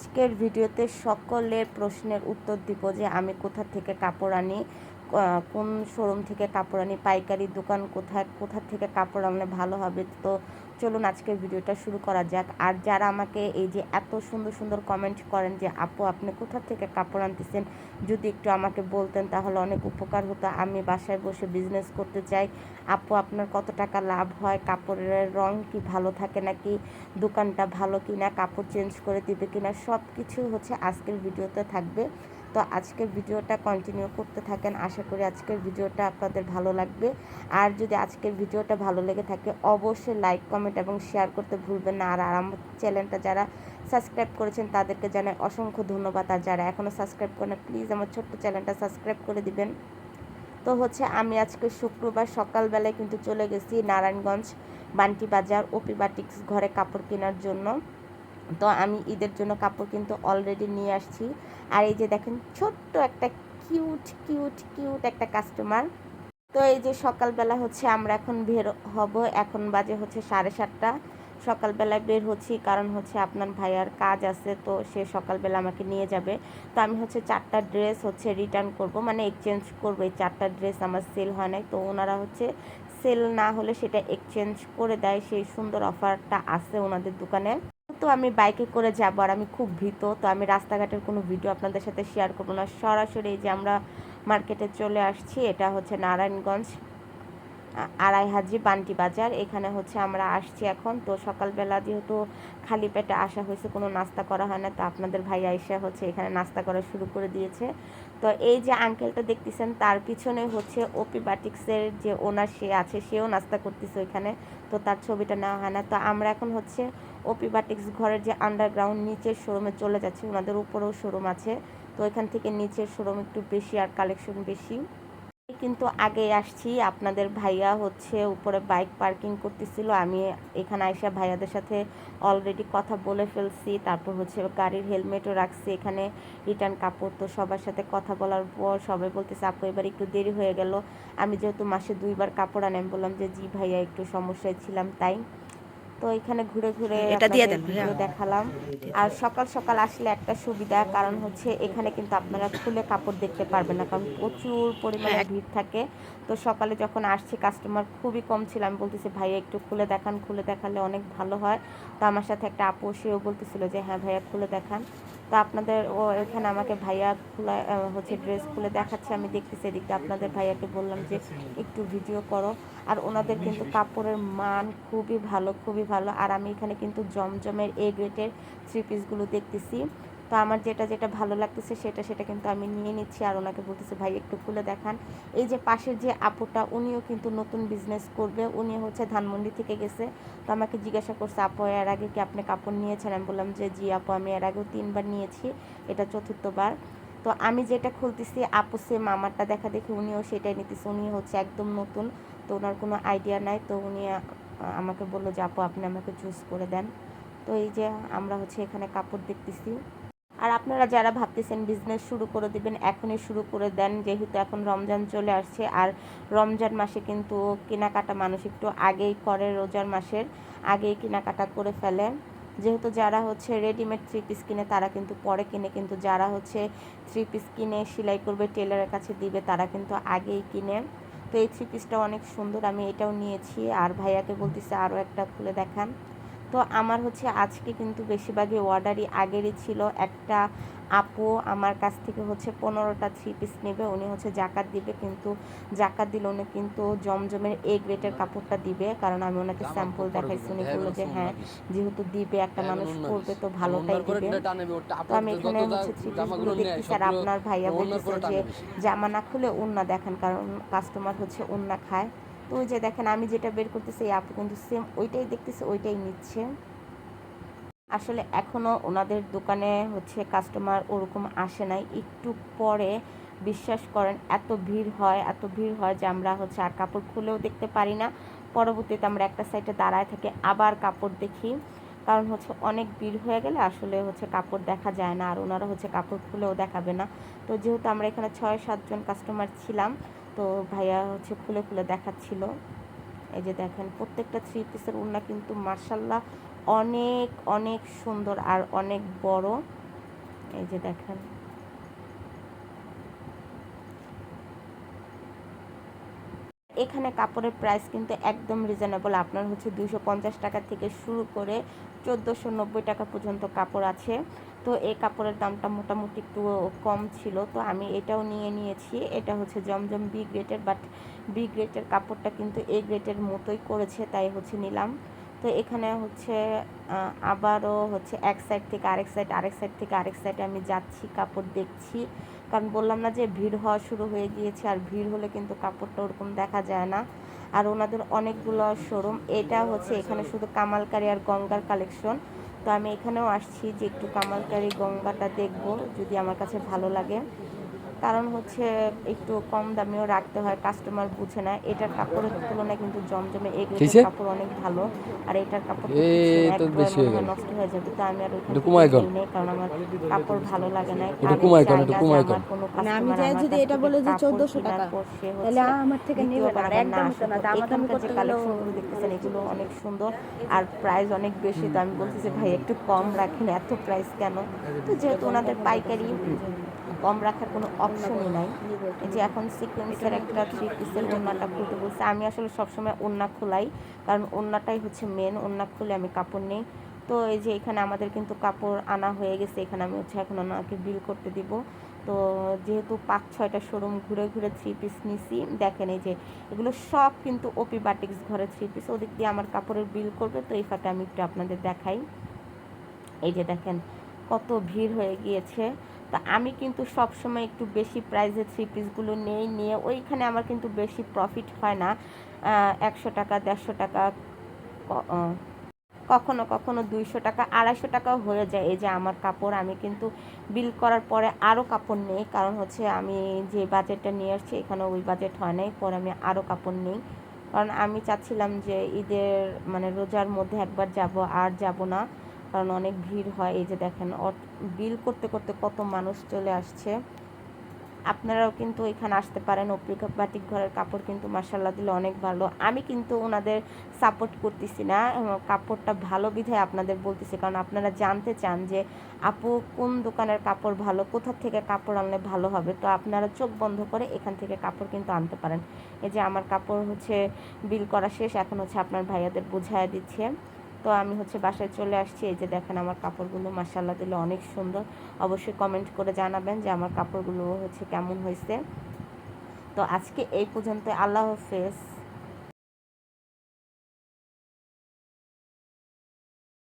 আজকের ভিডিওতে সকলের প্রশ্নের উত্তর দিব যে আমি কোথা থেকে কাপড় আনি, কোন শোরুম থেকে কাপড় আনি, পাইকারি দোকান কোথা থেকে কাপড় আনলে ভালো হবে। তো চলুন আজকের ভিডিওটা শুরু করা যাক। আর যারা আমাকে এই যে এত সুন্দর সুন্দর কমেন্ট করেন যে আপু আপনি কোথা থেকে কাপড় আনতেছেন, যদি একটু আমাকে বলতেন তাহলে অনেক উপকার হতো। আমি বাসায় বসে বিজনেস করতে চাই। আপু আপনার কত টাকা লাভ হয়, কাপড়ের রং কি ভালো থাকে নাকি, দোকানটা ভালো কিনা, কাপড় চেঞ্জ করে দিবে কিনা, সব কিছু হচ্ছে আজকের ভিডিওতে থাকবে। তো আজকের ভিডিওটা কন্টিনিউ করতে থাকেন, আশা করি আজকের ভিডিওটা আপনাদের ভালো লাগবে। আর যদি আজকের ভিডিওটা ভালো লেগে থাকে অবশ্যই লাইক কমেন্ট এবং শেয়ার করতে ভুলবেন না। আর আমার চ্যানেলটা যারা সাবস্ক্রাইব করেছেন তাদেরকে জানাই অসংখ্য ধন্যবাদ। আর যারা এখনও সাবস্ক্রাইব করেন প্লিজ আমার ছোট্ট চ্যানেলটা সাবস্ক্রাইব করে দিবেন। তো হচ্ছে আমি আজকে শুক্রবার সকালবেলায় কিন্তু চলে গেছি নারায়ণগঞ্জ বান্টি বাজার ওপি বাটিক্স ঘরে কাপড় কেনার জন্য। তো আমি ঈদের জন্য কাপড় কিন্তু অলরেডি নিয়ে আসছি। আর এই যে দেখেন ছোট্ট একটা কিউট কিউট কিউট একটা কাস্টমার। তো এই যে সকালবেলা হচ্ছে আমরা এখন বের হব, এখন বাজে হচ্ছে 7:30। সকালবেলায় বের হচ্ছি কারণ হচ্ছে আপনার ভাইয়ার কাজ আছে, তো সে সকালবেলা আমাকে নিয়ে যাবে। তো আমি হচ্ছে 4টা ড্রেস হচ্ছে রিটার্ন করব, মানে এক্সচেঞ্জ করবো। এই 4টা ড্রেস আমার সেল হয় নাই, তো ওনারা হচ্ছে সেল না হলে সেটা এক্সচেঞ্জ করে দেয়, সেই সুন্দর অফারটা আছে ওনাদের দোকানে। তো আমি বাইকে করে যাব আর আমি খুব ভীত, তো আমি রাস্তাঘাটের কোনো ভিডিও আপনাদের সাথে শেয়ার করবো না। সরাসরি এই যে আমরা মার্কেটে চলে আসছি, এটা হচ্ছে নারায়ণগঞ্জ আড়াইহাজি বান্টি বাজার, এখানে হচ্ছে আমরা আসছি এখন। তো সকালবেলা যেহেতু খালি পেটে আসা হয়েছে, কোনো নাস্তা করা হয় না, তো আপনাদের ভাই আইসা হচ্ছে এখানে নাস্তা করা শুরু করে দিয়েছে। তো এই যে আঙ্কেলটা দেখতেছেন তার পিছনে হচ্ছে ওপি বাটিক্সের যে ওনার সে আছে, সেও নাস্তা করতেছে ওইখানে, তো তার ছবিটা নেওয়া হয় না। তো আমরা এখন হচ্ছে ওপি বাটিক্স ঘরের যে আন্ডারগ্রাউন্ড নিচের শোরুমে চলে যাচ্ছি, ওনাদের উপরেও শোরুম আছে। তো এখান থেকে নিচের শোরুম একটু বেশি আর কালেকশন বেশি। কিন্তু আগে আসছি, আপনাদের ভাইয়া হচ্ছে উপরে বাইক পার্কিং করতেছিল, আমি এখানে আইসা ভাইয়াদের সাথে অলরেডি কথা বলে ফেলছি। তারপর হচ্ছে গাড়ির হেলমেটও রাখছি এখানে, রিটার্ন কাপড়। তো সবার সাথে কথা বলার পর সবাই বলতেছে আপু এবার একটু দেরি হয়ে গেল। আমি যেহেতু মাসে 2বার কাপড় আনি, আমি বললাম যে জি ভাইয়া একটু সমস্যায় ছিলাম তাই। তো এখানে ঘুরে ঘুরে এটা দিয়ে আপনাদের দেন ভাইয়া। ঘুরে দেখালাম। আর সকাল সকাল আসলে একটা সুবিধা, কারণ হচ্ছে এখানে কিন্তু আপনারা খুলে কাপড় দেখতে পারবেন না, কারণ প্রচুর পরিমাণে হ্যাঁ, ভিড় থাকে। তো সকালে যখন আসছি কাস্টমার খুবই কম ছিল, আমি বলতেছি ভাইয়া একটু খুলে দেখান, খুলে দেখালে অনেক ভালো হয়। তো আমার সাথে একটা আপু সেও বলতেছিল যে হ্যাঁ ভাইয়া খুলে দেখান। তো আপনাদের এখানে আমাকে ভাইয়া খুলে হচ্ছে ড্রেস খুলে দেখাচ্ছে, আমি দেখতেছি এদিকে। আপনাদের ভাইয়াকে বললাম যে একটু ভিডিও করো। আর ওনাদের কিন্তু কাপড়ের মান খুবই ভালো, খুবই ভালো। আর আমি এখানে কিন্তু জমজমের এ গ্রেডের 3 পিসগুলো দেখতেছি। তো আমার যেটা যেটা ভালো লাগতেছে সেটা কিন্তু আমি নিয়ে নিচ্ছি। আর ওনাকে বলতেছি ভাই একটু খুলে দেখান। এই যে পাশের যে আপুটা, উনিও কিন্তু নতুন বিজনেস করবে, উনি হচ্ছে ধানমন্ডি থেকে গেছে। তো আমাকে জিজ্ঞাসা করছে আপু এর আগে কি আপনি কাপড় নিয়েছেন, আমি বললাম যে জি আপু আমি এর আগেও 3বার নিয়েছি, এটা 4র্থবার। তো আমি যেটা খুলতেছি আপু সেম আমারটা দেখা দেখি উনিও সেটাই নিতেছে, উনি হচ্ছে একদম নতুন, তো ওনার কোনো আইডিয়া নাই। তো উনি আমাকে বললো যে আপু আপনি আমাকে চুজ করে দেন। তো এই যে আমরা হচ্ছে এখানে কাপড় দেখতেছি। আর আপনারা যারা ভাবতেছেন বিজনেস শুরু করে দিবেন এখনই শুরু করে দেন, যেহেতু এখন রমজান চলে আসছে। আর রমজান মাসে কিন্তু কেনাকাটা মানুষ একটু আগেই করে, রোজার মাসের আগেই কেনাকাটা করে ফেলে। যেহেতু যারা হচ্ছে রেডিমেড 3 পিস কিনে তারা কিন্তু পরে কিনে, কিন্তু যারা হচ্ছে 3 পিস কিনে সেলাই করবে টেলারের কাছে দিবে তারা কিন্তু আগেই কিনে। তো এই 3 পিসটা অনেক সুন্দর, আমি এটাও নিয়েছি। আর ভাইয়াকে বলতেছে আরও একটা খুলে দেখান। তো আমার হচ্ছে আজকে কিন্তু বেশিরভাগই অর্ডারই আগেরই ছিল। একটা আপু আমার কাছ থেকে হচ্ছে 15টা 3 পিস নেবে, উনি হচ্ছে জাকাত দিবে, কিন্তু জাকাত দিলে উনি কিন্তু জমজমের এ গ্রেডের কাপড়টা দিবে, কারণ আমি ওনাকে স্যাম্পল দেখাইছি। উনি বললো যে হ্যাঁ যেহেতু দিবে একটা মানুষ পরবে তো ভালোটাই দিবে। তো আমি এখানে হচ্ছে 3 পিসগুলো দেখতেছি। আর আপনার ভাইয়া বলতেছে যে জামা না খুলে ওড়না দেখান, কারণ কাস্টমার হচ্ছে ওড়না খায়। তো ওই যে দেখেন আমি যেটা বের করতেছি এই আপু কিন্তু সেম ওইটাই দেখতেছে, ওইটাই নিচ্ছে। আসলে এখনও ওনাদের দোকানে হচ্ছে কাস্টমার ওরকম আসে নাই, একটু পরে বিশ্বাস করেন এত ভিড় হয়, এত ভিড় হয় যে আমরা হচ্ছে আর কাপড় খুলেও দেখতে পারি না। পরবর্তীতে আমরা একটা সাইডে দাঁড়ায় থাকি আবার কাপড় দেখি, কারণ হচ্ছে অনেক ভিড় হয়ে গেলে আসলে হচ্ছে কাপড় দেখা যায় না, আর ওনারা হচ্ছে কাপড় খুলেও দেখাবে না। তো যেহেতু আমরা এখানে 6-7 জন কাস্টমার ছিলাম, তো ভাইয়া হচ্ছে খুলে খুলে দেখাচ্ছিল। এই যে দেখেন প্রত্যেকটা 3 পিসের ওড়না কিন্তু মার্শাল্লাহ অনেক অনেক সুন্দর আর অনেক বড়। এই যে দেখেন, এখানে কাপড়ের প্রাইস কিন্তু একদম রিজনেবল। আপনার হচ্ছে 250 টাকা থেকে শুরু করে 1490 টাকা পর্যন্ত কাপড় আছে। তো এই কাপড়ের দামটা মোটামুটি একটু কম ছিল, তো আমি এটাও নিয়েছি। এটা হচ্ছে জমজম বি গ্রেটের, বাট বি গ্রেটের কাপড়টা কিন্তু এ গ্রেটের মতোই করেছে, তাই হচ্ছে নিলাম। তো এখানে হচ্ছে আবারও হচ্ছে এক সাইড থেকে আরেক সাইডে আমি যাচ্ছি, কাপড় দেখছি। কারণ বললাম না যে ভিড় হওয়া শুরু হয়ে গিয়েছে, আর ভিড় হলে কিন্তু কাপড়টা ওরকম দেখা যায় না। আর ওনাদের অনেকগুলো শোরুম, এটা হচ্ছে এখানে শুধু কামালকারী আর গঙ্গার কালেকশন। তো আমি এখানেও আসছি যে একটু কামালকারী গঙ্গাটা দেখব, যদি আমার কাছে ভালো লাগে। কারণ হচ্ছে একটু কম দামেও রাখতে হয়, কাস্টমার বুঝে না। এটার কাপড়ের তুলনায় কিন্তু জমজমে এগুলোর কাপড় অনেক ভালো, আর এটার কাপড় এক ধোয়ায় মনে হয় নষ্ট হয়ে যাবে। তো আমি আর ওইখান থেকে নিই নাই, কারণ আমার কাপড় ভালো লাগে না। আমি চাই না যে আমার কোনো কাস্টমার আমার কাছ থেকে কাপড় কেনার পর সে হচ্ছে দ্বিতীয়বার আবার না আসে। তো এখানকার যে কালেকশনগুলো দেখতেছেন এগুলো অনেক সুন্দর, আর প্রাইস অনেক বেশি। তো আমি বলতেছি ভাই একটু কম রাখেন, এত প্রাইস কেন? তো যেহেতু ওনাদের পাইকারি, কম রাখার কোনো অপশনই নাই। এই যে এখন সিকোয়েন্সের একটা 3 পিসের ওড়নাটা খুলতে বলছে। আমি আসলে সবসময় ওড়না খোলাই, কারণ ওড়নাটাই হচ্ছে মেন, ওড়না খুলে আমি কাপড় নিই। তো এই যে এখানে আমাদের কিন্তু কাপড় আনা হয়ে গেছে, এখানে আমি হচ্ছে এখন ওনাকে বিল করতে দিব। তো যেহেতু 5-6টা শোরুম ঘুরে 3 পিস নিছি, দেখেন এই যে এগুলো সব কিন্তু ওপি বাটিক্স ঘরে 3 পিস। ওদিক দিয়ে আমার কাপড়ের বিল করবে, তো এই ফাঁকে আমি একটু আপনাদের দেখাই। এই যে দেখেন কত ভিড় হয়ে গিয়েছে। তো আমি কিন্তু সবসময় একটু বেশি প্রাইসে 3 পিসগুলো নিয়ে ওইখানে আমার কিন্তু বেশি প্রফিট হয় না। 100 টাকা, 150 টাকা, কখনো কখনো 200 টাকা, 250 টাকাও হয়ে যায়। এই যে আমার কাপড়, আমি কিন্তু বিল করার পরে আরও কাপড় নেই, কারণ হচ্ছে আমি যে বাজেটটা নিয়ে আসছি এখানে ওই বাজেট হয় নাই, পরে আমি আরও কাপড় নেই। কারণ আমি চাচ্ছিলাম যে ঈদের মানে রোজার মধ্যে একবার যাব, আর যাব না, কারণ অনেক ভিড় হয়। এই যে দেখেন বিল করতে করতে কত মানুষ চলে আসছে। আপনারাও কিন্তু এখানে আসতে পারেন। অপি বাটিক ঘরের কাপড় কিন্তু মাশাআল্লাহ দিলে অনেক ভালো। আমি কিন্তু ওনাদের সাপোর্ট করতেছি না, কাপড়টা ভালো বিধায় আপনাদের বলতেছি, কারণ আপনারা জানতে চান যে আপু কোন দোকানের কাপড় ভালো, কোথা থেকে কাপড় আনলে ভালো হবে। তো আপনারা চোখ বন্ধ করে এখান থেকে কাপড় কিন্তু আনতে পারেন। এই যে আমার কাপড় হচ্ছে বিল করা শেষ, এখন হচ্ছে আপনার ভাইয়াদের বুঝাইয়া দিচ্ছে। তো আমি হচ্ছে বাসায় চলে আসছি। এই যে দেখেন আমার কাপড়গুলো মাশাআল্লাহ দিলে অনেক সুন্দর। অবশ্যই কমেন্ট করে জানাবেন যে আমার কাপড়গুলো হচ্ছে কেমন হয়েছে। তো আজকে এই পর্যন্ত, আল্লাহ হাফেজ।